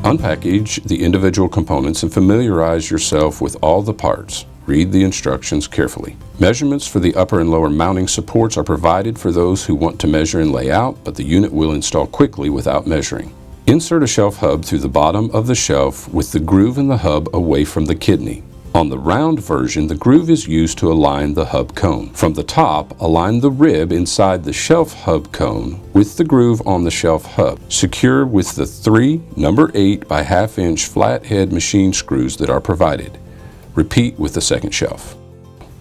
Unpackage the individual components and familiarize yourself with all the parts. Read the instructions carefully. Measurements for the upper and lower mounting supports are provided for those who want to measure and lay out, but the unit will install quickly without measuring. Insert a shelf hub through the bottom of the shelf with the groove in the hub away from the kidney. On the round version, the groove is used to align the hub cone. From the top, align the rib inside the shelf hub cone with the groove on the shelf hub. Secure with the 3 number 8 by 1/2 inch flathead machine screws that are provided. Repeat with the second shelf.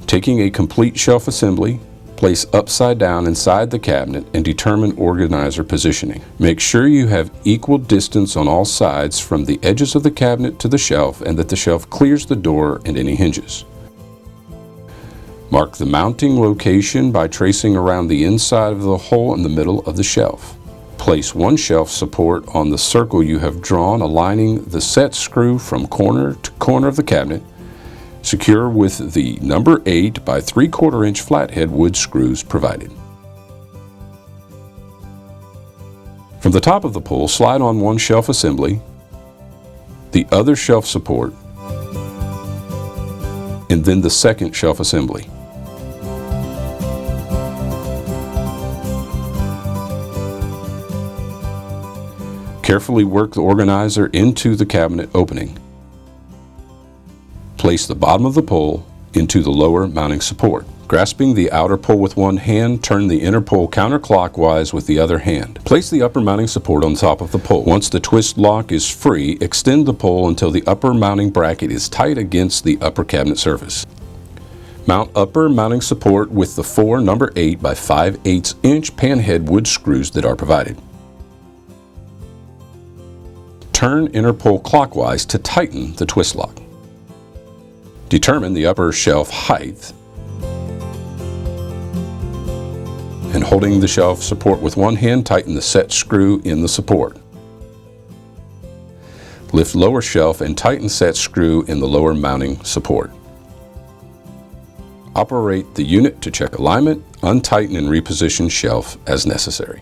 Taking a complete shelf assembly, place upside down inside the cabinet and determine organizer positioning. Make sure you have equal distance on all sides from the edges of the cabinet to the shelf and that the shelf clears the door and any hinges. Mark the mounting location by tracing around the inside of the hole in the middle of the shelf. Place one shelf support on the circle you have drawn, aligning the set screw from corner to corner of the cabinet. Secure with the number 8 by 3/4 inch flathead wood screws provided. From the top of the pole, slide on one shelf assembly, the other shelf support, and then the second shelf assembly. Carefully work the organizer into the cabinet opening. Place the bottom of the pole into the lower mounting support. Grasping the outer pole with one hand, turn the inner pole counterclockwise with the other hand. Place the upper mounting support on top of the pole. Once the twist lock is free, extend the pole until the upper mounting bracket is tight against the upper cabinet surface. Mount upper mounting support with the 4 number 8 by 5/8 inch panhead wood screws that are provided. Turn inner pole clockwise to tighten the twist lock. Determine the upper shelf height, and holding the shelf support with one hand, tighten the set screw in the support. Lift lower shelf and tighten set screw in the lower mounting support. Operate the unit to check alignment, untighten and reposition shelf as necessary.